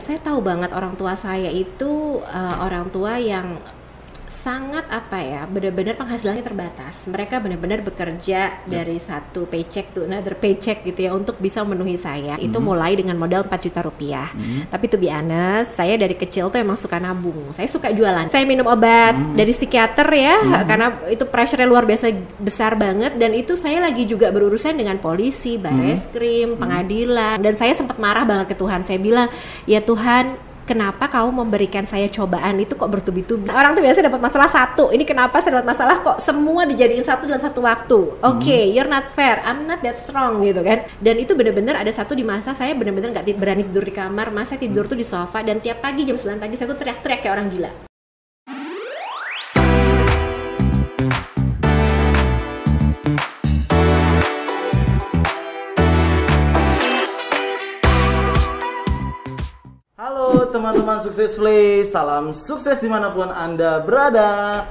saya tahu banget orang tua saya itu orang tua yang sangat benar-benar penghasilannya terbatas. Mereka benar-benar bekerja dari satu paycheck to another paycheck gitu ya untuk bisa memenuhi saya. Itu mulai dengan modal 4 juta rupiah. Tapi to be honest, saya dari kecil tuh emang suka nabung. Saya suka jualan. Saya minum obat dari psikiater ya, karena itu pressure-nya luar biasa besar banget. Dan itu saya lagi juga berurusan dengan polisi, bareskrim, pengadilan. Dan saya sempat marah banget ke Tuhan. Saya bilang, ya Tuhan, kenapa kamu memberikan saya cobaan itu kok bertubi-tubi? Orang tuh biasa dapat masalah satu. Ini kenapa saya dapat masalah kok semua dijadiin satu dalam satu waktu? Oke, you're not fair. I'm not that strong gitu kan. Dan itu benar-benar ada satu di masa saya benar-benar nggak berani tidur di kamar. Masa tidur tuh di sofa dan tiap pagi jam 9 pagi saya tuh teriak-teriak kayak orang gila. Halo teman-teman Sukses Play, salam sukses dimanapun Anda berada.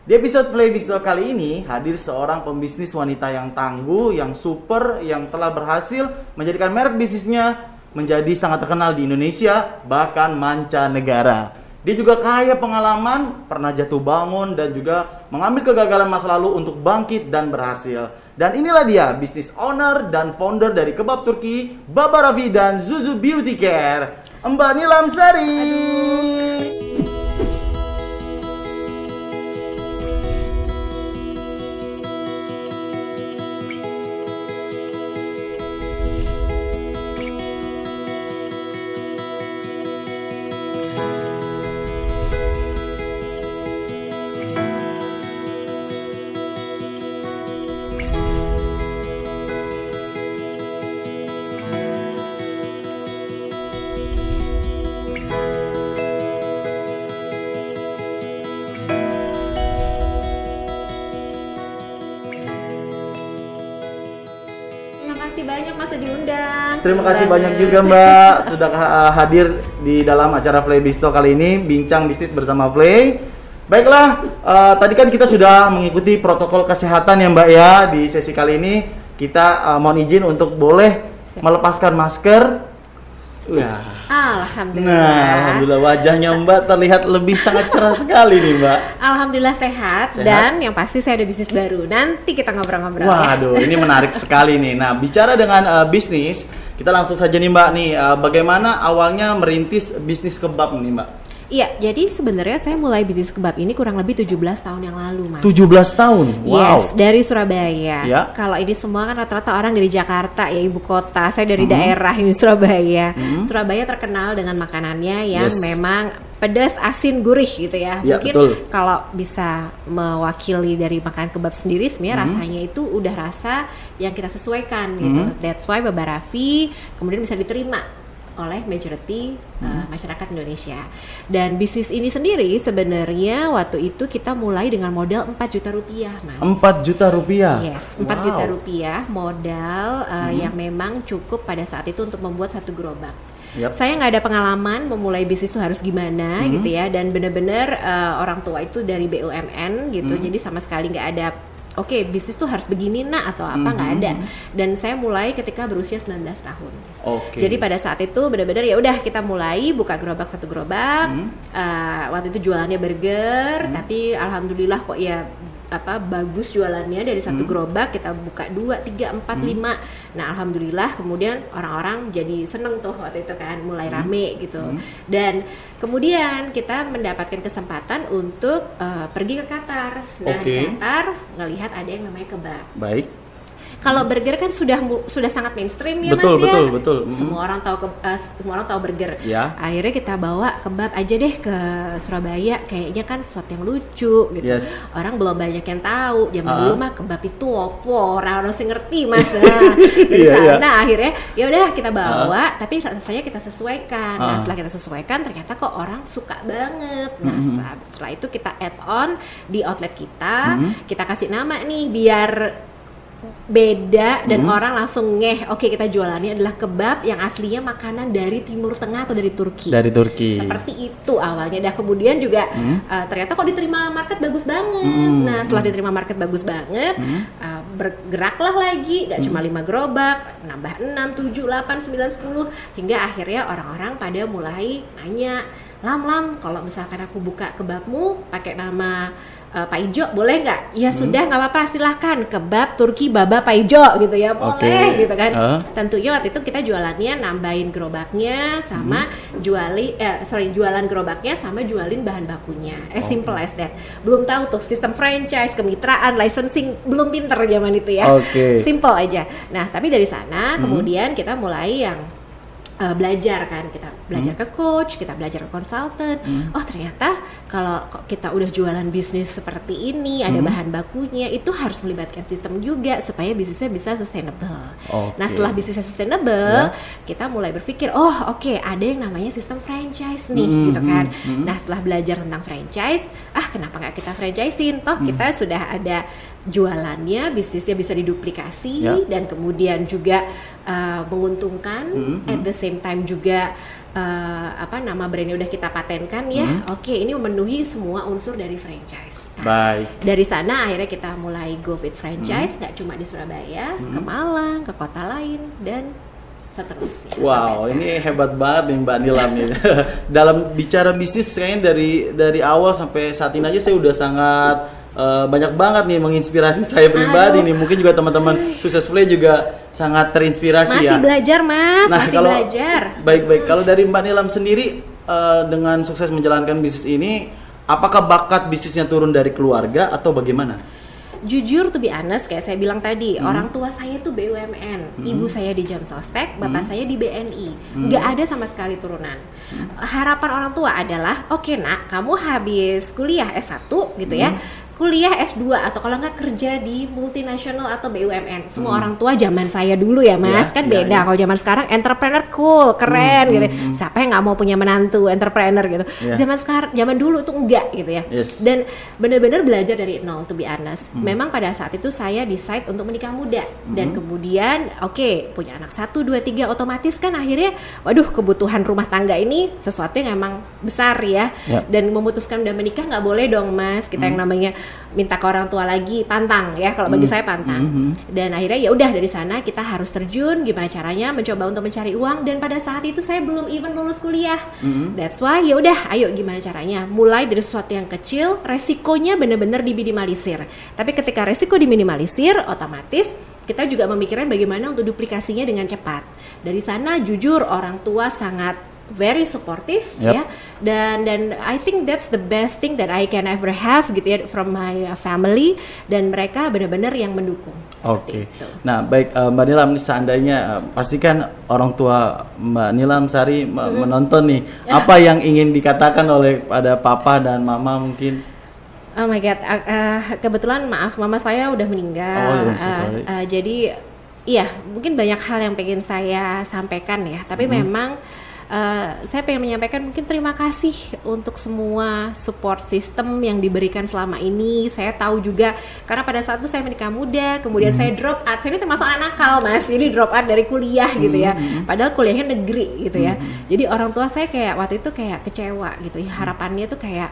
Di episode Play Big Store kali ini hadir seorang pembisnis wanita yang tangguh, yang super, yang telah berhasil menjadikan merek bisnisnya menjadi sangat terkenal di Indonesia, bahkan mancanegara. Dia juga kaya pengalaman, pernah jatuh bangun dan juga mengambil kegagalan masa lalu untuk bangkit dan berhasil. Dan inilah dia, bisnis owner dan founder dari kebab Turki, Baba Raffi dan Zuzu Beauty Care, Mbak Nilam Sari. Banyak masa diundang. Terima kasih banyak juga Mbak sudah hadir di dalam acara Play Bisto kali ini, bincang bisnis bersama Play. Baiklah, tadi kan kita sudah mengikuti protokol kesehatan ya Mbak ya. Di sesi kali ini kita mohon izin untuk boleh melepaskan masker. Alhamdulillah. Nah, alhamdulillah wajahnya Mbak terlihat lebih sangat cerah sekali nih Mbak. Alhamdulillah sehat dan yang pasti saya ada bisnis baru. Nanti kita ngobrol-ngobrol. Waduh, ini menarik sekali nih. Nah, bicara dengan bisnis, kita langsung saja nih Mbak nih, bagaimana awalnya merintis bisnis kebab nih Mbak? Iya, jadi sebenarnya saya mulai bisnis kebab ini kurang lebih 17 tahun yang lalu, Mas. 17 tahun? Wow. Yes, dari Surabaya. Ya. Kalau ini semua kan rata-rata orang dari Jakarta, ya ibu kota. Saya dari daerah ini Surabaya. Surabaya terkenal dengan makanannya yang memang pedas, asin, gurih gitu ya. Mungkin kalau bisa mewakili dari makanan kebab sendiri, sebenarnya rasanya itu udah rasa yang kita sesuaikan gitu. That's why Baba Raffi kemudian bisa diterima oleh majority masyarakat Indonesia. Dan bisnis ini sendiri sebenarnya waktu itu kita mulai dengan modal 4 juta rupiah, Mas. 4 juta rupiah? Yes, 4 juta rupiah modal yang memang cukup pada saat itu untuk membuat satu gerobak. Saya nggak ada pengalaman memulai bisnis itu harus gimana gitu ya, dan benar-benar orang tua itu dari BUMN gitu, jadi sama sekali nggak ada bisnis tuh harus begini atau apa, nggak ada. Dan saya mulai ketika berusia 19 tahun. Jadi pada saat itu benar-benar ya udah kita mulai buka gerobak, satu gerobak. Waktu itu jualannya burger, tapi alhamdulillah kok ya bagus jualannya. Dari satu gerobak kita buka 2, 3, 4, 5. Nah alhamdulillah kemudian orang-orang jadi seneng tuh waktu itu kan, mulai rame gitu. Dan kemudian kita mendapatkan kesempatan untuk pergi ke Qatar. Nah di Qatar ngelihat ada yang namanya kebab. Baik. Kalau burger kan sudah sangat mainstream ya, betul, Mas ya. Betul. Semua orang tahu burger. Ya. Akhirnya kita bawa kebab aja deh ke Surabaya, kayaknya kan sesuatu yang lucu gitu. Orang belum banyak yang tahu. Zaman dulu mah kebab itu opo, orang sih ngerti Mas. Dari sana akhirnya ya udah kita bawa, tapi rasanya kita sesuaikan. Nah, setelah kita sesuaikan ternyata kok orang suka banget. Nah, setelah itu kita add on di outlet kita, kita kasih nama nih biar beda dan orang langsung ngeh, oke, kita jualannya adalah kebab yang aslinya makanan dari Timur Tengah atau dari Turki. Dari Turki. Seperti itu awalnya. Dan kemudian juga ternyata kok diterima market bagus banget. Nah, setelah diterima market bagus banget, bergeraklah lagi, gak cuma 5 gerobak, nambah 6, 7, 8, 9, 10, hingga akhirnya orang-orang pada mulai nanya, Lam, kalau misalkan aku buka kebabmu pakai nama Pak Ijo boleh nggak? Ya sudah, nggak apa-apa, silahkan, kebab Turki Baba Pak Ijo gitu ya, boleh gitu kan. Tentunya waktu itu kita jualannya nambahin gerobaknya sama jualan gerobaknya sama jualin bahan bakunya, simple as that. Belum tahu tuh sistem franchise, kemitraan, licensing, belum pinter zaman itu ya. Simple aja. Nah, tapi dari sana kemudian kita mulai yang belajar kan, kita belajar ke coach, kita belajar ke konsultan. Oh, ternyata kalau kita udah jualan bisnis seperti ini, ada bahan bakunya, itu harus melibatkan sistem juga supaya bisnisnya bisa sustainable. Nah, setelah bisnisnya sustainable, kita mulai berpikir, oke, ada yang namanya sistem franchise nih, gitu kan. Nah, setelah belajar tentang franchise, kenapa nggak kita franchisein? Toh kita sudah ada jualannya, bisnisnya bisa diduplikasi dan kemudian juga menguntungkan, at the same time juga nama brandnya udah kita patenkan ya. Oke, ini memenuhi semua unsur dari franchise. Nah, dari sana akhirnya kita mulai go with franchise, nggak cuma di Surabaya, ke Malang, ke kota lain, dan seterusnya. Wow, ini hebat banget nih Mbak Nilam nih. Dalam bicara bisnis kayaknya dari awal sampai saat ini aja saya udah sangat banyak banget nih menginspirasi saya pribadi nih. Mungkin juga teman-teman Successfully juga sangat terinspirasi. Masih belajar Mas, masih belajar. Baik. Kalau dari Mbak Nilam sendiri dengan sukses menjalankan bisnis ini, apakah bakat bisnisnya turun dari keluarga atau bagaimana? Jujur, to be honest, kayak saya bilang tadi, orang tua saya tuh BUMN, ibu saya di Jamsostek, bapak saya di BNI, nggak ada sama sekali turunan. Harapan orang tua adalah, oke nak, kamu habis kuliah S1 gitu ya, kuliah S2 atau kalau nggak kerja di multinasional atau BUMN. Semua orang tua zaman saya dulu ya Mas, beda. Kalau zaman sekarang entrepreneur cool, keren gitu. Siapa yang nggak mau punya menantu entrepreneur gitu. Zaman dulu tuh enggak gitu ya. Dan benar-benar belajar dari nol, to be honest. Memang pada saat itu saya decide untuk menikah muda dan kemudian punya anak 1, 2, 3, otomatis kan akhirnya waduh, kebutuhan rumah tangga ini sesuatu yang emang besar ya. Dan memutuskan udah menikah nggak boleh dong Mas, kita yang namanya minta ke orang tua lagi, pantang ya, kalau bagi saya pantang. Dan akhirnya ya udah, dari sana kita harus terjun gimana caranya mencoba untuk mencari uang, dan pada saat itu saya belum even lulus kuliah. That's why ya udah, ayo gimana caranya, mulai dari sesuatu yang kecil, resikonya benar-benar diminimalisir. Tapi ketika resiko diminimalisir, otomatis kita juga memikirkan bagaimana untuk duplikasinya dengan cepat. Dari sana jujur orang tua sangat very supportive ya, dan I think that's the best thing that I can ever have gitu ya, from my family, dan mereka benar-benar yang mendukung. Nah baik, Mbak Nilam, seandainya pastikan orang tua Mbak Nilam Sari menonton nih, apa yang ingin dikatakan oleh pada papa dan mama mungkin? Oh my god, kebetulan maaf, mama saya udah meninggal. Jadi iya, mungkin banyak hal yang pengen saya sampaikan ya, tapi memang saya pengen menyampaikan mungkin terima kasih untuk semua support system yang diberikan selama ini. Saya tahu juga karena pada saat itu saya menikah muda, kemudian saya drop out. Saya ini termasuk anak nakal Mas, ini drop out dari kuliah gitu ya, padahal kuliahnya negeri gitu ya. Jadi orang tua saya kayak waktu itu kayak kecewa gitu ya, harapannya tuh kayak,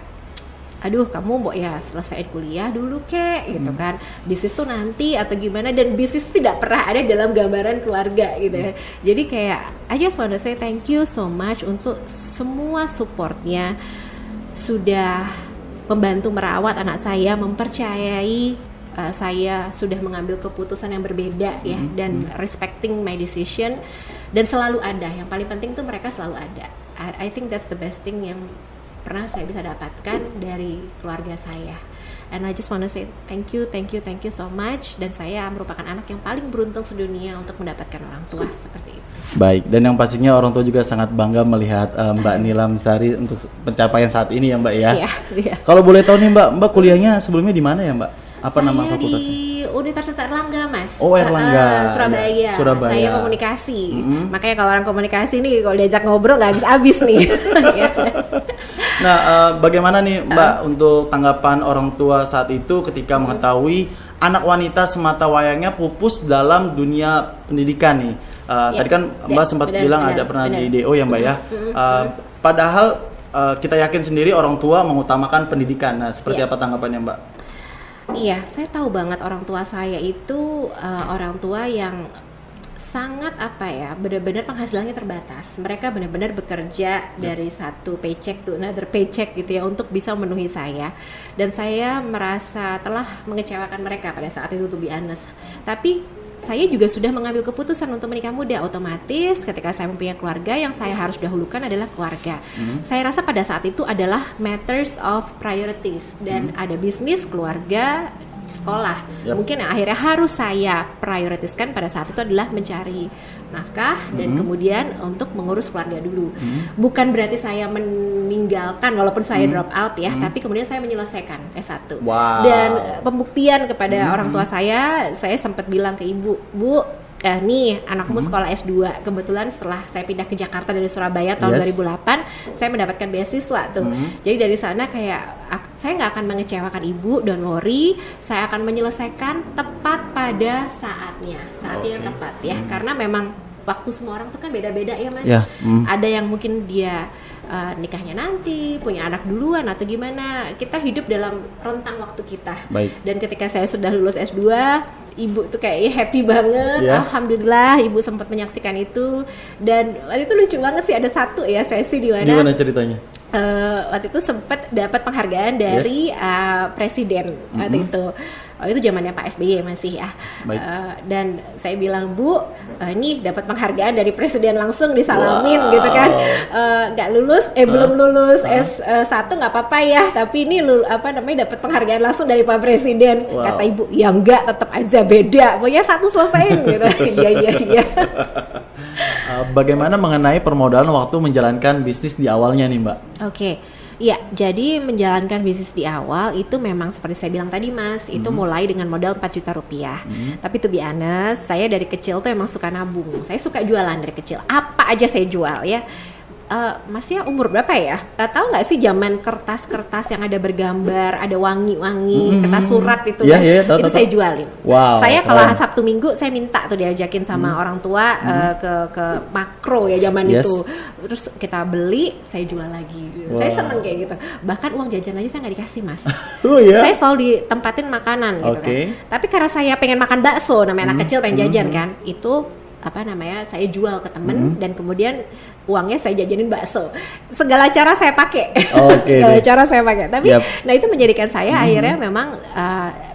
aduh kamu mau ya selesai kuliah dulu kek gitu kan, bisnis tuh nanti atau gimana, dan bisnis tidak pernah ada dalam gambaran keluarga gitu ya. Jadi kayak I just wanna say thank you so much untuk semua supportnya, sudah membantu merawat anak saya, mempercayai saya sudah mengambil keputusan yang berbeda ya, dan respecting my decision, dan selalu ada. Yang paling penting tuh mereka selalu ada. I think that's the best thing yang pernah saya bisa dapatkan dari keluarga saya. And I just wanna say thank you so much. Dan saya merupakan anak yang paling beruntung sedunia untuk mendapatkan orang tua seperti itu. Baik, dan yang pastinya orang tua juga sangat bangga melihat Mbak Nilam Sari untuk pencapaian saat ini ya Mbak ya. Iya. Kalau boleh tahu nih Mbak kuliahnya sebelumnya di mana ya Mbak? Apa nama fakultasnya? Di Universitas Erlangga Mas. Oh Erlangga. Surabaya. Saya komunikasi. Makanya kalau orang komunikasi nih kalau diajak ngobrol nggak habis-habis nih. Nah, bagaimana nih Mbak untuk tanggapan orang tua saat itu ketika mengetahui anak wanita semata wayangnya pupus dalam dunia pendidikan nih. Tadi kan Mbak sempat bilang ada pernah di DO ya Mbak ya. Padahal kita yakin sendiri orang tua mengutamakan pendidikan. Nah, seperti apa tanggapannya Mbak? Iya, saya tahu banget orang tua saya itu orang tua yang sangat benar-benar penghasilannya terbatas. Mereka benar-benar bekerja dari satu paycheck to another paycheck gitu ya untuk bisa memenuhi saya. Dan saya merasa telah mengecewakan mereka pada saat itu, to be honest. Tapi saya juga sudah mengambil keputusan untuk menikah muda. Otomatis ketika saya mempunyai keluarga, yang saya harus dahulukan adalah keluarga. Saya rasa pada saat itu adalah matters of priorities. Dan ada bisnis, keluarga, sekolah. Mungkin yang akhirnya harus saya prioritaskan pada saat itu adalah mencari nafkah dan kemudian untuk mengurus keluarga dulu. Bukan berarti saya meninggalkan walaupun saya drop out ya, tapi kemudian saya menyelesaikan S1. Dan pembuktian kepada orang tua saya sempat bilang ke ibu, Bu, nih anakmu sekolah S2. Kebetulan setelah saya pindah ke Jakarta dari Surabaya tahun 2008, saya mendapatkan beasiswa tuh. Jadi dari sana kayak saya nggak akan mengecewakan ibu, don't worry, saya akan menyelesaikan tepat pada saatnya yang tepat ya. Karena memang waktu semua orang tuh kan beda-beda ya Mas. Ada yang mungkin dia nikahnya nanti, punya anak duluan atau gimana. Kita hidup dalam rentang waktu kita. Dan ketika saya sudah lulus S2, ibu tuh kayaknya happy banget. Alhamdulillah ibu sempat menyaksikan itu. Dan waktu itu lucu banget sih, ada satu ya sesi di mana. Gimana ceritanya? Waktu itu sempat dapat penghargaan dari presiden waktu itu. Itu zamannya Pak SBY masih ya. Dan saya bilang, Bu, ini dapat penghargaan dari presiden langsung disalamin gitu kan. Nggak lulus, belum lulus S1 nggak apa-apa ya. Tapi ini dapat penghargaan langsung dari Pak Presiden. Kata ibu, ya enggak, tetap aja beda. Pokoknya satu selesaiin gitu. Iya. Bagaimana mengenai permodalan waktu menjalankan bisnis di awalnya nih Mbak? Oke. Ya, jadi menjalankan bisnis di awal itu memang seperti saya bilang tadi Mas, itu mulai dengan modal 4 juta rupiah. Tapi to be honest, saya dari kecil tuh emang suka nabung. Saya suka jualan dari kecil. Apa aja saya jual ya. Mas ya umur berapa ya? Tahu nggak sih zaman kertas-kertas yang ada bergambar, ada wangi-wangi, kertas surat itu kan? Itu saya jualin. Saya kalau Sabtu Minggu saya minta tuh diajakin sama orang tua ke Makro ya zaman itu. Terus kita beli, saya jual lagi. Saya seneng kayak gitu. Bahkan uang jajan aja saya nggak dikasih Mas. Saya selalu ditempatin makanan gitu kan. Tapi karena saya pengen makan bakso, namanya anak kecil pengen jajan kan, itu saya jual ke temen dan kemudian uangnya saya jajanin bakso. Segala cara saya pakai. Tapi nah itu menjadikan saya akhirnya memang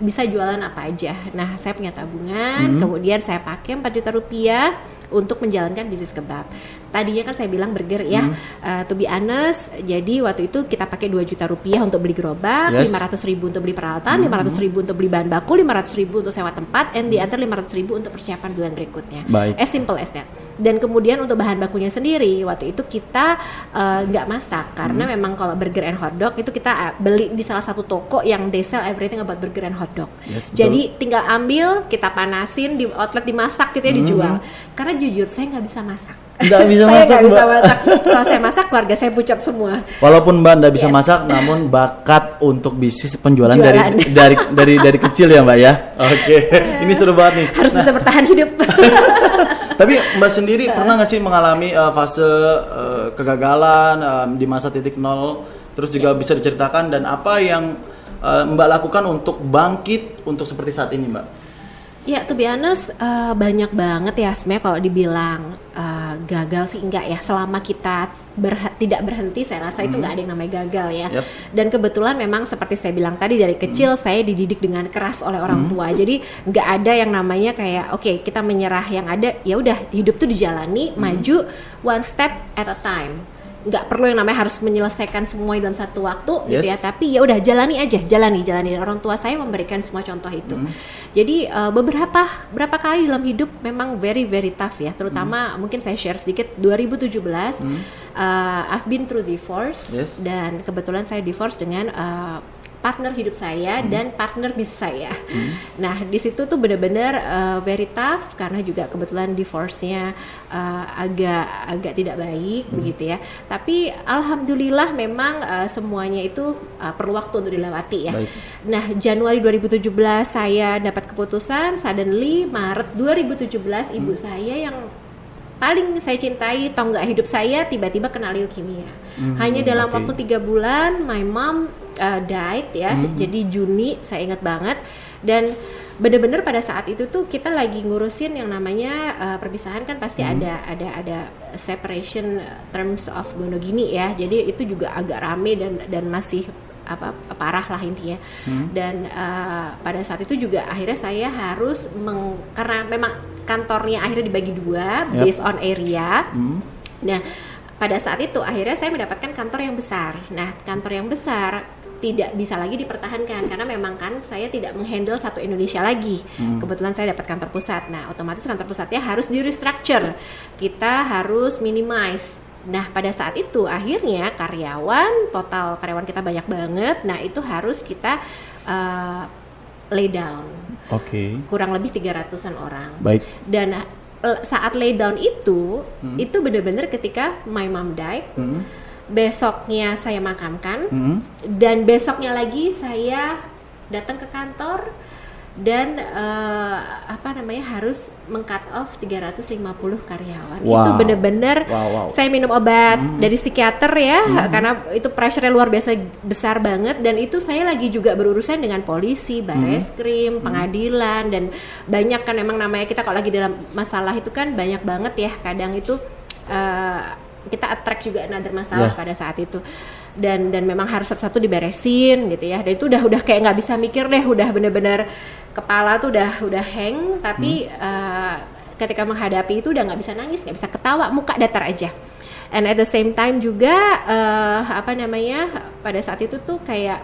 bisa jualan apa aja. Nah, saya punya tabungan, kemudian saya pakai 4 juta rupiah untuk menjalankan bisnis kebab. Tadinya kan saya bilang burger ya, to be honest, jadi waktu itu kita pakai 2 juta rupiah untuk beli gerobak, 500.000 untuk beli peralatan, 500.000 untuk beli bahan baku, 500.000 untuk sewa tempat, and the other 500.000 untuk persiapan bulan berikutnya. As simple as that. Dan kemudian untuk bahan bakunya sendiri, waktu itu kita nggak masak, karena memang kalau burger and hotdog itu kita beli di salah satu toko yang they sell everything about burger and hotdog. Jadi tinggal ambil, kita panasin di outlet, dimasak gitu ya, dijual. Karena jujur saya nggak bisa masak. Nggak bisa masak. Kalau saya masak, keluarga saya pucat semua. Walaupun Mbak nggak bisa masak, namun bakat untuk bisnis penjualan dari kecil ya Mbak ya. Ini seru banget nih. Harus bisa bertahan hidup. Tapi Mbak sendiri pernah nggak sih mengalami fase kegagalan di masa titik nol? Terus juga bisa diceritakan dan apa yang Mbak lakukan untuk bangkit untuk seperti saat ini Mbak? Ya, to be honest, banyak banget ya sebenarnya kalau dibilang gagal sih enggak ya. Selama kita tidak berhenti, saya rasa itu enggak ada yang namanya gagal ya. Dan kebetulan memang seperti saya bilang tadi, dari kecil saya dididik dengan keras oleh orang tua. Jadi enggak ada yang namanya kayak oke, kita menyerah. Yang ada ya udah, hidup tuh dijalani, maju one step at a time. Nggak perlu yang namanya harus menyelesaikan semua dalam satu waktu gitu ya, tapi ya udah jalani aja, jalani. Orang tua saya memberikan semua contoh itu. Jadi berapa kali dalam hidup memang very very tough ya, terutama mungkin saya share sedikit 2017 I've been through divorce dan kebetulan saya divorce dengan partner hidup saya dan partner bisnis saya. Nah di situ tuh benar-benar very tough karena juga kebetulan divorce-nya agak tidak baik begitu ya. Tapi alhamdulillah memang semuanya itu perlu waktu untuk dilewati ya. Baik. Nah Januari 2017 saya dapat keputusan, suddenly Maret 2017 ibu saya yang paling saya cintai, tonggak hidup saya tiba-tiba kena leukemia. Hanya dalam waktu 3 bulan, my mom died ya. Jadi Juni saya ingat banget. Dan benar-benar pada saat itu tuh kita lagi ngurusin yang namanya perpisahan kan pasti ada separation terms of gonogini ya. Jadi itu juga agak rame dan masih parah lah intinya. Dan pada saat itu juga akhirnya saya harus karena memang kantornya akhirnya dibagi 2 based on area. Nah pada saat itu akhirnya saya mendapatkan kantor yang besar. Nah kantor yang besar tidak bisa lagi dipertahankan karena memang kan saya tidak menghandle satu Indonesia lagi. Kebetulan saya dapat kantor pusat. Nah otomatis kantor pusatnya harus di restructure. Kita harus minimize. Nah pada saat itu akhirnya total karyawan kita banyak banget. Nah itu harus kita lay down. Kurang lebih 300-an orang. Baik. Dan saat lay down itu benar-benar ketika my mom died. Besoknya saya makamkan dan besoknya lagi saya datang ke kantor dan harus meng-cut off 350 karyawan. Itu benar-benar saya minum obat dari psikiater ya karena itu pressure-nya luar biasa besar banget dan itu saya lagi juga berurusan dengan polisi, bareskrim, pengadilan dan banyak kan emang namanya kita kalau lagi dalam masalah itu kan banyak banget ya kadang itu kita attract juga another masalah pada saat itu dan memang harus satu-satu diberesin gitu ya dan itu udah kayak nggak bisa mikir deh udah bener-bener kepala tuh udah hang tapi ketika menghadapi itu udah nggak bisa nangis nggak bisa ketawa muka datar aja and at the same time juga pada saat itu tuh kayak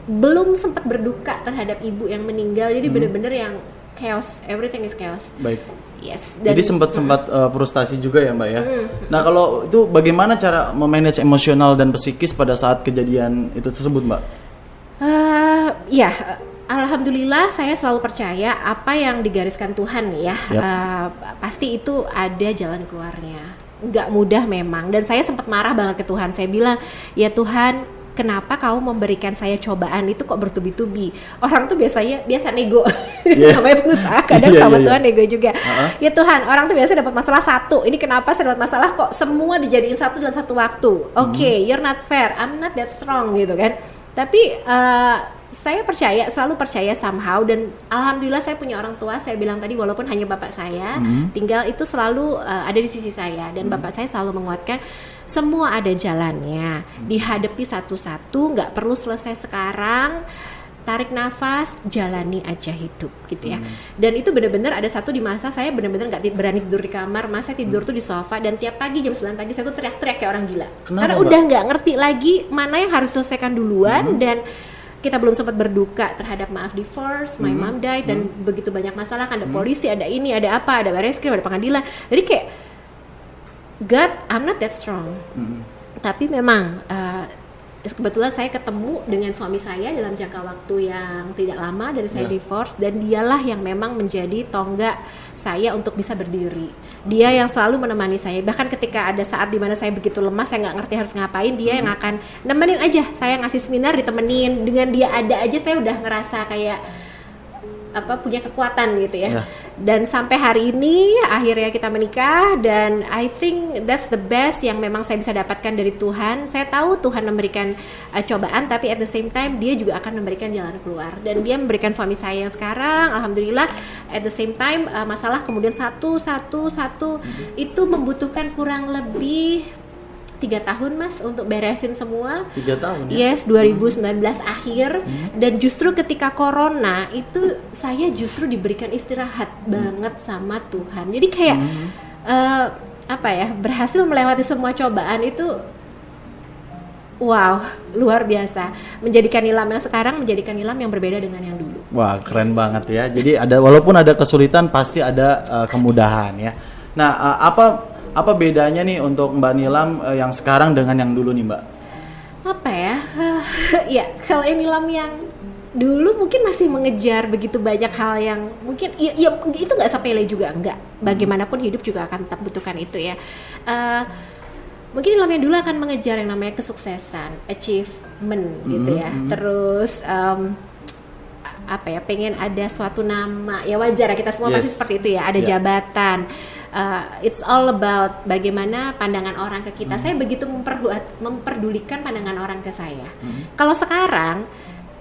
belum sempat berduka terhadap ibu yang meninggal jadi bener-bener yang chaos everything is chaos. Baik. Yes. Jadi sempat frustasi juga ya Mbak ya. Nah kalau itu bagaimana cara memanage emosional dan psikis pada saat kejadian itu tersebut Mbak? Alhamdulillah saya selalu percaya apa yang digariskan Tuhan ya. Pasti itu ada jalan keluarnya. Nggak mudah memang. Dan saya sempat marah banget ke Tuhan. Saya bilang ya Tuhan kenapa kamu memberikan saya cobaan itu kok bertubi-tubi? Orang tuh biasa nego, namanya pengusaha kadang sama Tuhan nego juga. Ya Tuhan, orang tuh biasa dapat masalah satu. Ini kenapa saya dapat masalah kok semua dijadiin satu dalam satu waktu? Oke, you're not fair, I'm not that strong gitu kan. Tapi saya selalu percaya somehow dan alhamdulillah saya punya orang tua. Saya bilang tadi walaupun hanya bapak saya, tinggal itu selalu ada di sisi saya dan bapak saya selalu menguatkan semua ada jalannya. Dihadapi satu-satu, nggak perlu selesai sekarang. Tarik nafas, jalani aja hidup gitu ya. Dan itu benar-benar ada satu di masa saya benar-benar nggak berani tidur di kamar, masa tidur tuh di sofa dan tiap pagi jam 9 pagi saya tuh teriak-teriak kayak orang gila. Karena udah nggak ngerti lagi mana yang harus selesaikan duluan dan kita belum sempat berduka terhadap divorce, my mom died dan begitu banyak masalah kan ada polisi, ada ini, ada apa, ada bareskrim, ada pengadilan. Jadi kayak God, I'm not that strong. Tapi memang kebetulan saya ketemu dengan suami saya dalam jangka waktu yang tidak lama dari saya divorce dan dialah yang memang menjadi tonggak saya untuk bisa berdiri. Dia yang selalu menemani saya. Bahkan ketika ada saat dimana saya begitu lemah, saya nggak ngerti harus ngapain, dia yang akan nemenin aja. Saya ngasih seminar ditemenin. Dengan dia ada aja saya udah ngerasa kayak punya kekuatan gitu ya. Dan sampai hari ini akhirnya kita menikah dan I think that's the best yang memang saya bisa dapatkan dari Tuhan. Saya tahu Tuhan memberikan cobaan tapi at the same time dia juga akan memberikan jalan keluar dan dia memberikan suami saya yang sekarang alhamdulillah. At the same time masalah kemudian satu itu membutuhkan kurang lebih 3 tahun Mas untuk beresin semua. 3 tahun ya? Yes, 2019 akhir dan justru ketika corona itu saya justru diberikan istirahat banget sama Tuhan. Jadi kayak berhasil melewati semua cobaan itu wow, luar biasa. Menjadikan Nilam yang sekarang menjadikan Nilam yang berbeda dengan yang dulu. Wah, keren banget ya. Jadi walaupun ada kesulitan pasti ada kemudahan ya. Nah, apa bedanya nih untuk Mbak Nilam yang sekarang dengan yang dulu nih Mbak? Ya, kalau yang Nilam yang dulu mungkin masih mengejar begitu banyak hal yang mungkin ya itu nggak sepele juga, enggak. Bagaimanapun hidup juga akan tetap butuhkan itu ya. Mungkin Nilam yang dulu akan mengejar yang namanya kesuksesan, achievement gitu ya. Terus apa ya, pengen ada suatu nama, ya wajar ya, kita semua pasti seperti itu ya, ada jabatan. It's all about bagaimana pandangan orang ke kita. Saya begitu memperdulikan pandangan orang ke saya. Kalau sekarang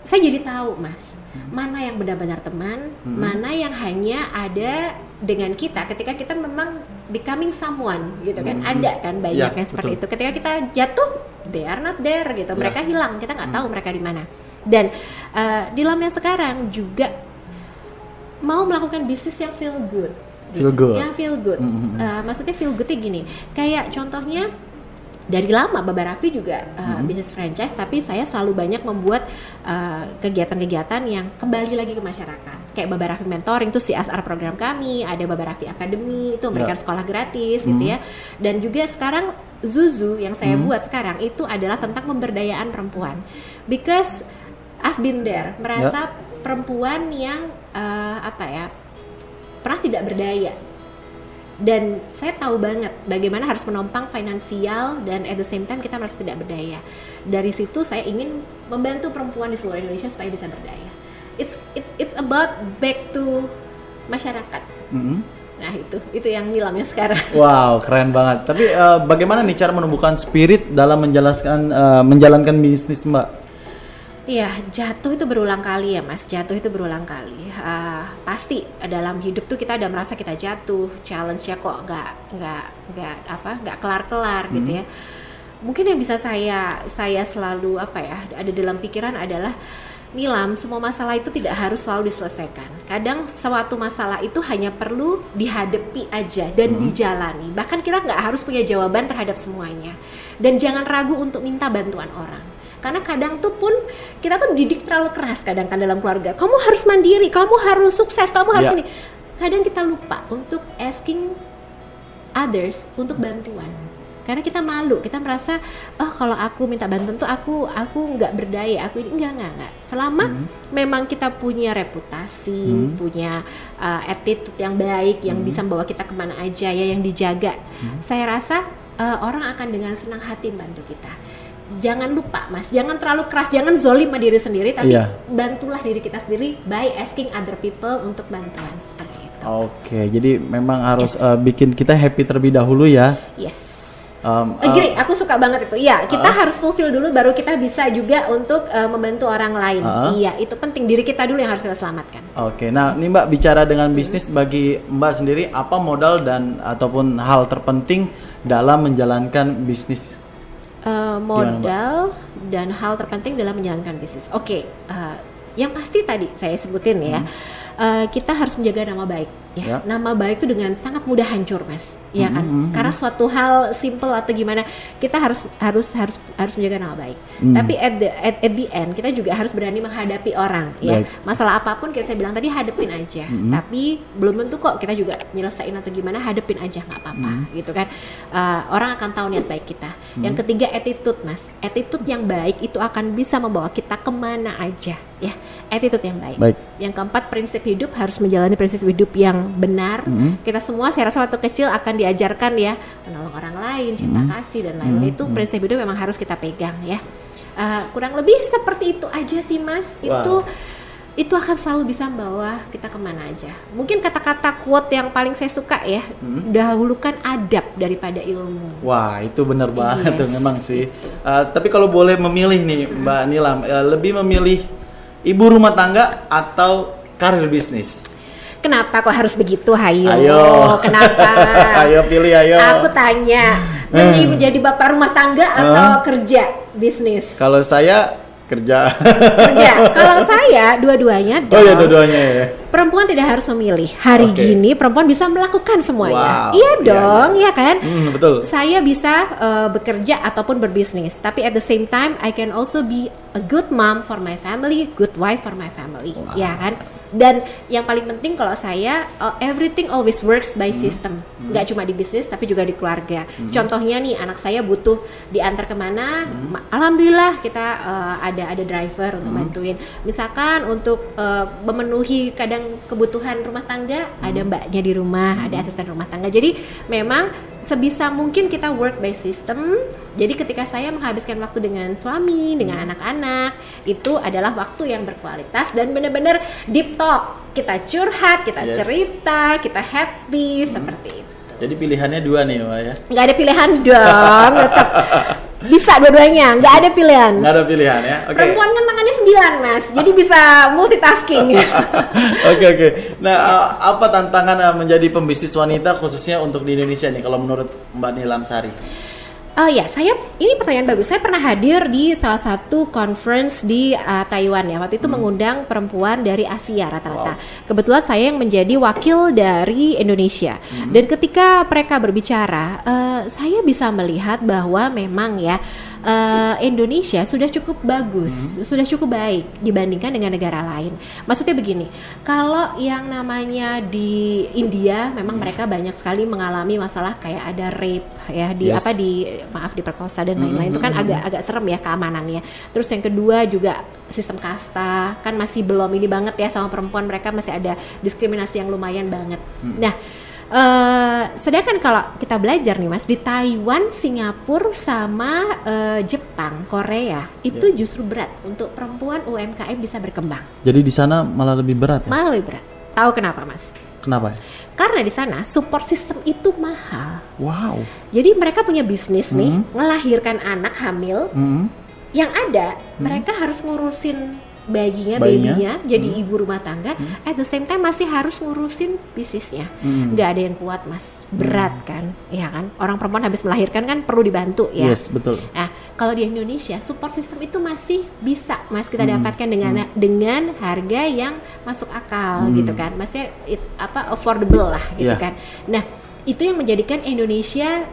saya jadi tahu, Mas, mana yang benar-benar teman, mana yang hanya ada dengan kita ketika kita memang becoming someone gitu kan. Ada kan banyak yang seperti itu. Ketika kita jatuh, they are not there gitu. Mereka hilang, kita nggak tahu mereka di mana. Dan di dalam yang sekarang juga mau melakukan bisnis yang feel good. Yang feel good. Maksudnya feel goodnya gini, kayak contohnya dari lama Baba Raffi juga bisnis franchise, tapi saya selalu banyak membuat kegiatan-kegiatan yang kembali lagi ke masyarakat. Kayak Baba Raffi Mentoring itu CSR program kami, ada Baba Raffi Academy itu memberikan sekolah gratis gitu ya. Dan juga sekarang Zuzu yang saya buat sekarang itu adalah tentang pemberdayaan perempuan. Because I've been there, merasa perempuan yang pernah tidak berdaya. Dan saya tahu banget bagaimana harus menopang finansial dan at the same time kita merasa tidak berdaya. Dari situ saya ingin membantu perempuan di seluruh Indonesia supaya bisa berdaya. It's about back to masyarakat. Nah itu yang Nilamnya sekarang. Wow, keren banget. Tapi bagaimana nih cara menumbuhkan spirit dalam menjalankan bisnis Mbak? Iya, jatuh itu berulang kali ya Mas, jatuh itu berulang kali. Pasti dalam hidup tuh kita ada merasa kita jatuh, challenge-nya kok nggak kelar-kelar gitu ya. Mungkin yang bisa saya selalu ada dalam pikiran adalah, Nilam, semua masalah itu tidak harus selalu diselesaikan. Kadang suatu masalah itu hanya perlu dihadapi aja dan dijalani. Bahkan kita nggak harus punya jawaban terhadap semuanya. Dan jangan ragu untuk minta bantuan orang. Karena kadang tuh pun kita tuh dididik terlalu keras kadang kan dalam keluarga. Kamu harus mandiri, kamu harus sukses, kamu harus ini. Kadang kita lupa untuk asking others untuk bantuan. Karena kita malu, kita merasa kalau aku minta bantuan tuh aku nggak berdaya, aku ini enggak. Selama memang kita punya reputasi, punya attitude yang baik, yang bisa membawa kita kemana aja ya, yang dijaga. Saya rasa orang akan dengan senang hati bantu kita. Jangan lupa Mas, jangan terlalu keras, jangan zolim sama diri sendiri, tapi bantulah diri kita sendiri by asking other people untuk bantuan, seperti itu. Oke, jadi memang harus bikin kita happy terlebih dahulu ya. Yes. Agree, aku suka banget itu. Ya, kita harus fulfill dulu baru kita bisa juga untuk membantu orang lain. Iya, itu penting, diri kita dulu yang harus kita selamatkan. Oke, nah ini Mbak bicara dengan bisnis, bagi Mbak sendiri apa modal dan ataupun hal terpenting dalam menjalankan bisnis? Modal dan hal terpenting dalam menjalankan bisnis. Oke, yang pasti tadi saya sebutin ya, kita harus menjaga nama baik. Ya, nama baik itu dengan sangat mudah hancur, Mas. Ya kan? Karena suatu hal simple atau gimana, kita harus menjaga nama baik. Tapi at the end kita juga harus berani menghadapi orang. Ya, masalah apapun kayak saya bilang tadi, hadepin aja. Tapi belum tentu kok kita juga nyelesain atau gimana, hadepin aja nggak apa-apa, gitu kan? Orang akan tahu niat baik kita. Yang ketiga, attitude, Mas. Attitude yang baik itu akan bisa membawa kita kemana aja. Ya, attitude yang baik. Yang keempat, prinsip hidup, harus menjalani prinsip hidup yang benar. Kita semua saya rasa waktu kecil akan diajarkan ya, menolong orang lain, cinta kasih dan lain-lain. Itu prinsip hidup memang harus kita pegang ya. Kurang lebih seperti itu aja sih Mas. Itu akan selalu bisa membawa kita kemana aja. Mungkin kata-kata quote yang paling saya suka ya, dahulukan adab daripada ilmu. Wah, itu benar banget tuh memang sih. Tapi kalau boleh memilih nih Mbak Nilam, lebih memilih ibu rumah tangga atau karir bisnis? Kenapa kok harus begitu? Ayo. Kenapa? Ayo pilih, ayo. Aku tanya, menjadi bapak rumah tangga atau kerja bisnis? Kalau saya kerja. Kalau saya dua-duanya. Oh ya, dua-duanya ya. Perempuan tidak harus memilih. Hari gini perempuan bisa melakukan semuanya. Iya dong, iya kan? Betul. Saya bisa bekerja ataupun berbisnis, tapi at the same time I can also be a good mom for my family, good wife for my family. Ya kan? Dan yang paling penting kalau saya, everything always works by system. Nggak cuma di bisnis, tapi juga di keluarga. Contohnya nih, anak saya butuh diantar kemana, alhamdulillah kita ada driver untuk bantuin. Misalkan untuk memenuhi kadang kebutuhan rumah tangga, ada mbaknya di rumah, ada asisten rumah tangga. Jadi memang sebisa mungkin kita work by system. Jadi ketika saya menghabiskan waktu dengan suami, dengan anak-anak, itu adalah waktu yang berkualitas dan benar-benar deep talk. Kita curhat, kita cerita, kita happy, seperti itu. Jadi pilihannya 2 nih, Mbak ya? Nggak ada pilihan dong, tetap bisa dua-duanya, nggak ada pilihan. Nggak ada pilihan ya? Okay. Perempuan kan tangannya 9, Mas, jadi bisa multitasking. Oke. Nah, apa tantangan menjadi pembisnis wanita khususnya untuk di Indonesia nih, kalau menurut Mbak Nilam Sari? Ya, ini pertanyaan bagus. Saya pernah hadir di salah satu conference di Taiwan ya. Waktu itu mengundang perempuan dari Asia rata-rata. Kebetulan saya yang menjadi wakil dari Indonesia. Dan ketika mereka berbicara, saya bisa melihat bahwa memang ya Indonesia sudah cukup bagus, sudah cukup baik dibandingkan dengan negara lain. Maksudnya begini, kalau yang namanya di India, memang mereka banyak sekali mengalami masalah kayak ada rape ya, diperkosa dan lain-lain. Itu kan agak serem ya keamanannya. Terus yang kedua juga sistem kasta kan masih belum ini banget ya sama perempuan, mereka masih ada diskriminasi yang lumayan banget. Nah, sedangkan kalau kita belajar nih Mas, di Taiwan, Singapura sama Jepang, Korea itu justru berat untuk perempuan UMKM bisa berkembang. Jadi di sana malah lebih berat ya? Malah lebih berat. Tahu kenapa Mas? Kenapa? Karena di sana support system itu mahal. Wow. Jadi mereka punya bisnis nih, ngelahirkan anak hamil, yang ada mereka harus ngurusin bayinya jadi ibu rumah tangga, at the same time masih harus ngurusin bisnisnya. Nggak ada yang kuat Mas, berat kan, ya kan. Orang perempuan habis melahirkan kan perlu dibantu ya. Yes, betul. Nah, kalau di Indonesia support system itu masih bisa Mas kita dapatkan dengan harga yang masuk akal gitu kan, maksudnya affordable lah gitu kan. Nah, itu yang menjadikan Indonesia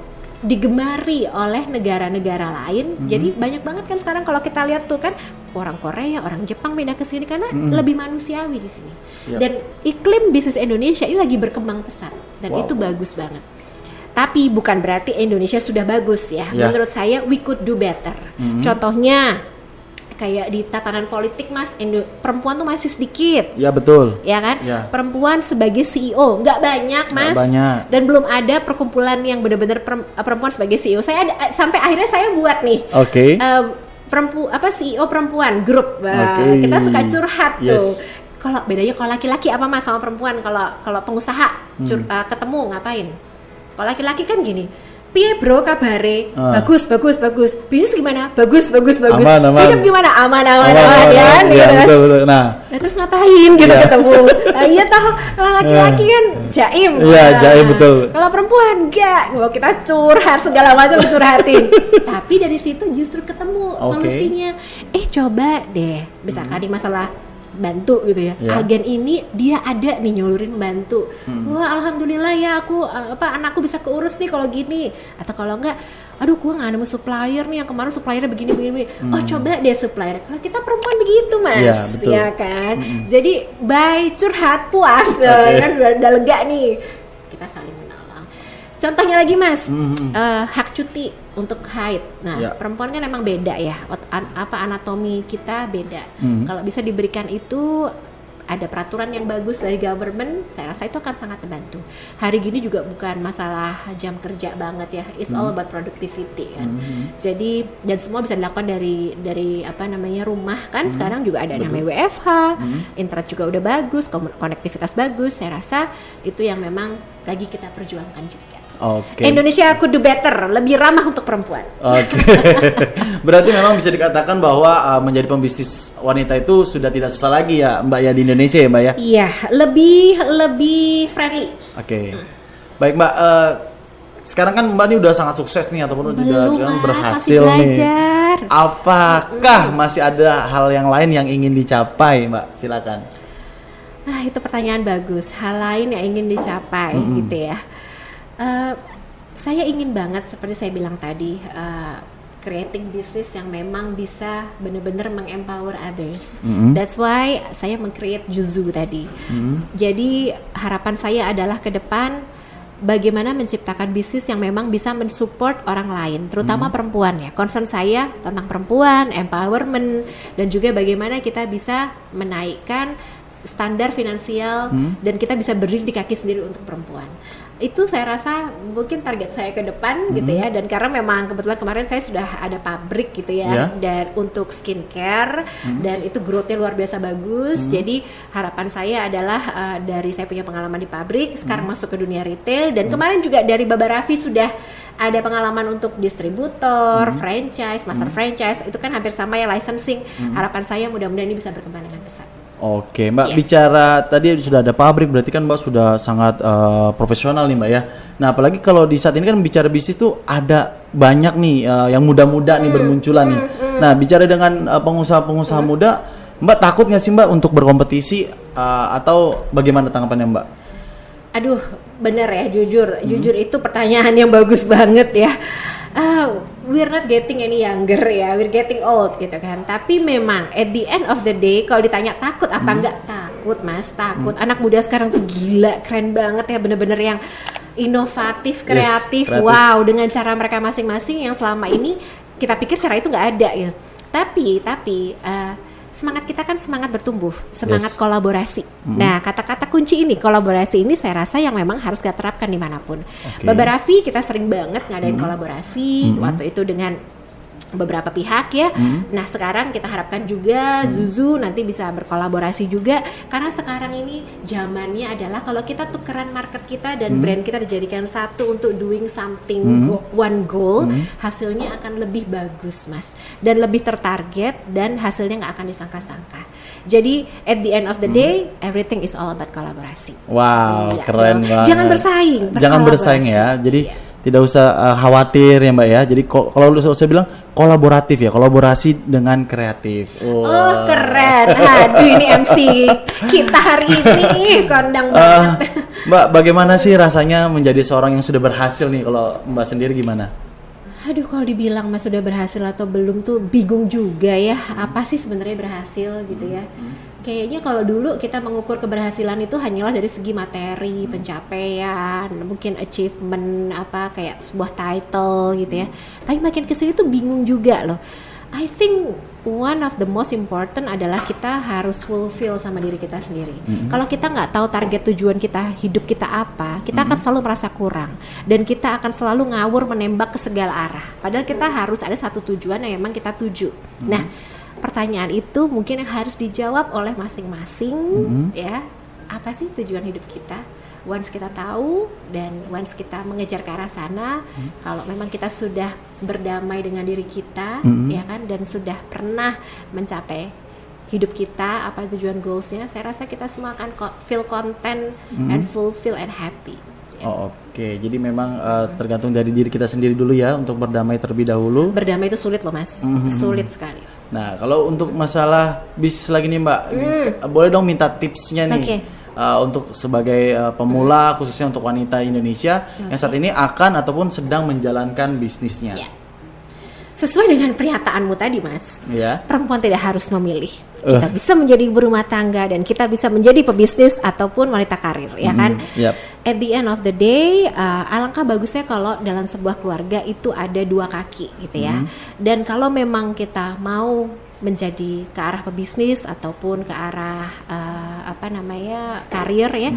digemari oleh negara-negara lain. Jadi banyak banget kan sekarang kalau kita lihat tuh kan orang Korea, orang Jepang pindah ke sini karena lebih manusiawi di sini. Dan iklim bisnis Indonesia ini lagi berkembang pesat dan itu bagus banget. Tapi bukan berarti Indonesia sudah bagus ya. Menurut saya we could do better. Contohnya kayak di tatanan politik Mas, perempuan tuh masih sedikit. Ya betul. Ya kan? Ya. Perempuan sebagai CEO nggak banyak Mas. Nggak banyak. Dan belum ada perkumpulan yang benar-benar perempuan sebagai CEO. Saya ada, sampai akhirnya saya buat nih. Oke. CEO perempuan grup. Kita suka curhat tuh. Kalau bedanya kalau laki-laki apa Mas sama perempuan? Kalau pengusaha ketemu ngapain? Kalau laki-laki kan gini. Piye bro kabare? Bagus. Bisnis gimana? Bagus. Aman. Hidup gimana? Aman ya. Betul. Nah, terus ngapain gitu ketemu? Iya toh, kalau laki-laki kan jaim. Iya, jaim betul. Kalau perempuan enggak, mau kita curhat segala macam curhatin. Tapi dari situ justru ketemu solusinya. Coba deh, misalkan nih masalah bantu gitu ya. Agen ini dia ada nih nyulurin bantu. Wah, alhamdulillah ya aku anakku bisa keurus nih kalau gini. Atau kalau enggak, aduh gua enggak nemu supplier nih, yang kemarin suppliernya begini. Oh, coba deh supplier. Kalau kita perempuan begitu, Mas. Ya kan? Jadi by curhat puas kan udah lega nih. Kita saling menolong. Contohnya lagi Mas, hak cuti untuk haid. Nah, perempuan kan emang beda ya. Anatomi kita beda. Kalau bisa diberikan itu ada peraturan yang bagus dari government, saya rasa itu akan sangat membantu. Hari gini juga bukan masalah jam kerja banget ya. It's all about productivity kan. Jadi dan semua bisa dilakukan dari rumah kan. Sekarang juga ada namanya WFH, internet juga udah bagus, konektivitas bagus. Saya rasa itu yang memang lagi kita perjuangkan juga. Indonesia could do better, lebih ramah untuk perempuan. Berarti memang bisa dikatakan bahwa menjadi pembisnis wanita itu sudah tidak susah lagi ya Mbak ya di Indonesia ya Mbak ya? Iya, lebih friendly. Baik Mbak, sekarang kan Mbak ini udah sangat sukses nih ataupun juga berhasil nih. Apakah masih ada hal yang lain yang ingin dicapai Mbak? Silakan. Nah, itu pertanyaan bagus. Hal lain yang ingin dicapai gitu ya. Saya ingin banget seperti saya bilang tadi, creating bisnis yang memang bisa benar-benar mengempower others. That's why saya meng-create Juzu tadi. Jadi harapan saya adalah ke depan bagaimana menciptakan bisnis yang memang bisa mensupport orang lain, terutama perempuan ya. Concern saya tentang perempuan, empowerment, dan juga bagaimana kita bisa menaikkan standar finansial dan kita bisa berdiri di kaki sendiri untuk perempuan. Itu saya rasa mungkin target saya ke depan gitu ya, dan karena memang kebetulan kemarin saya sudah ada pabrik gitu ya, dan untuk skincare dan itu growth-nya luar biasa bagus. Jadi harapan saya adalah dari saya punya pengalaman di pabrik sekarang masuk ke dunia retail, dan kemarin juga dari Baba Raffi sudah ada pengalaman untuk distributor, franchise, master franchise, itu kan hampir sama ya, licensing. Harapan saya mudah-mudahan ini bisa berkembang dengan pesat. Oke, Mbak, bicara tadi sudah ada pabrik, berarti kan Mbak sudah sangat profesional nih, Mbak ya. Nah, apalagi kalau di saat ini kan bicara bisnis tuh ada banyak nih yang muda-muda nih bermunculan nih. Nah, bicara dengan pengusaha-pengusaha muda, Mbak takut nggak sih Mbak untuk berkompetisi atau bagaimana tanggapannya Mbak? Aduh, bener ya, jujur itu pertanyaan yang bagus banget ya. We're not getting any younger ya, we're getting old gitu kan. Tapi memang at the end of the day kalau ditanya takut apa enggak, takut Mas, takut. Anak muda sekarang tuh gila, keren banget ya, bener-bener yang inovatif, kreatif. Wow, dengan cara mereka masing-masing yang selama ini kita pikir cara itu nggak ada ya. Tapi semangat kita kan semangat bertumbuh, semangat kolaborasi. Nah, kata-kata kunci ini, kolaborasi ini saya rasa yang memang harus kita terapkan dimanapun. Baba Raffi kita sering banget ngadain kolaborasi, waktu itu dengan beberapa pihak ya. Nah, sekarang kita harapkan juga Zuzu nanti bisa berkolaborasi juga, karena sekarang ini zamannya adalah kalau kita tukeran market kita dan brand kita dijadikan satu untuk doing something one goal, hasilnya akan lebih bagus Mas, dan lebih tertarget, dan hasilnya nggak akan disangka-sangka. Jadi at the end of the day everything is all about kolaborasi. Wow, keren banget. Jangan bersaing, jangan bersaing ya. Jadi tidak usah khawatir ya Mbak ya. Jadi kalau saya bilang kolaboratif ya, kolaborasi dengan kreatif. Oh keren. Aduh, ini MC kita hari ini kondang banget. Mbak, bagaimana sih rasanya menjadi seorang yang sudah berhasil nih? Kalau Mbak sendiri gimana? Aduh, kalau dibilang Mas sudah berhasil atau belum tuh bingung juga ya. Apa sih sebenarnya berhasil gitu ya? Kayaknya kalau dulu kita mengukur keberhasilan itu hanyalah dari segi materi, pencapaian, mungkin achievement, apa kayak sebuah title gitu ya. Tapi makin kesini tuh bingung juga loh. I think one of the most important adalah kita harus fulfill sama diri kita sendiri. Kalau kita nggak tahu target tujuan kita, hidup kita apa, kita akan selalu merasa kurang. Dan kita akan selalu ngawur menembak ke segala arah. Padahal kita harus ada satu tujuan yang memang kita tuju. Nah, pertanyaan itu mungkin yang harus dijawab oleh masing-masing ya. Apa sih tujuan hidup kita? Once kita tahu dan once kita mengejar ke arah sana, kalau memang kita sudah berdamai dengan diri kita ya kan, dan sudah pernah mencapai hidup kita, apa tujuan goalsnya, saya rasa kita semua akan feel content and fulfill and happy. Oke, jadi memang tergantung dari diri kita sendiri dulu ya untuk berdamai terlebih dahulu. Berdamai itu sulit loh Mas, sulit sekali. Nah, kalau untuk masalah bisnis lagi nih Mbak, boleh dong minta tipsnya nih untuk sebagai pemula, khususnya untuk wanita Indonesia yang saat ini akan ataupun sedang menjalankan bisnisnya. Sesuai dengan pernyataanmu tadi Mas, perempuan tidak harus memilih. Kita bisa menjadi ibu rumah tangga dan kita bisa menjadi pebisnis ataupun wanita karir, ya kan? At the end of the day, alangkah bagusnya kalau dalam sebuah keluarga itu ada dua kaki gitu ya. Dan kalau memang kita mau menjadi ke arah pebisnis ataupun ke arah karir ya,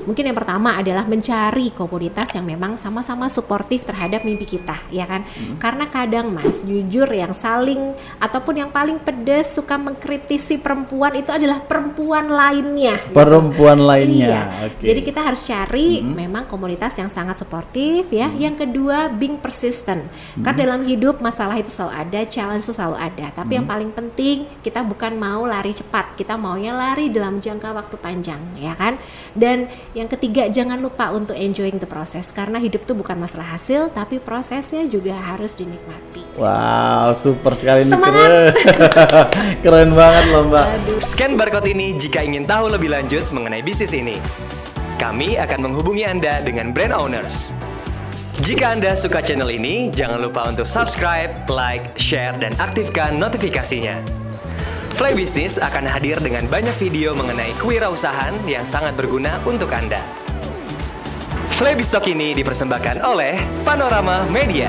mungkin yang pertama adalah mencari komunitas yang memang sama-sama suportif terhadap mimpi kita, ya kan? Karena kadang Mas, jujur yang saling ataupun yang paling pedes suka mengkritisi perempuan itu adalah perempuan lainnya. Perempuan lainnya. Jadi kita harus cari memang komunitas yang sangat suportif ya. Yang kedua, being persistent. Karena dalam hidup masalah itu selalu ada, challenge itu selalu ada. Tapi yang paling penting kita bukan mau lari cepat, kita maunya lari dalam jangka waktu panjang, ya kan? Dan yang ketiga, jangan lupa untuk enjoying the process, karena hidup tuh bukan masalah hasil, tapi prosesnya juga harus dinikmati. Wow, super sekali nih, keren banget loh Mbak. Scan barcode ini jika ingin tahu lebih lanjut mengenai bisnis ini. Kami akan menghubungi Anda dengan brand owners. Jika Anda suka channel ini, jangan lupa untuk subscribe, like, share, dan aktifkan notifikasinya. Fly Business akan hadir dengan banyak video mengenai kewirausahaan yang sangat berguna untuk Anda. Fly Business ini dipersembahkan oleh Panorama Media.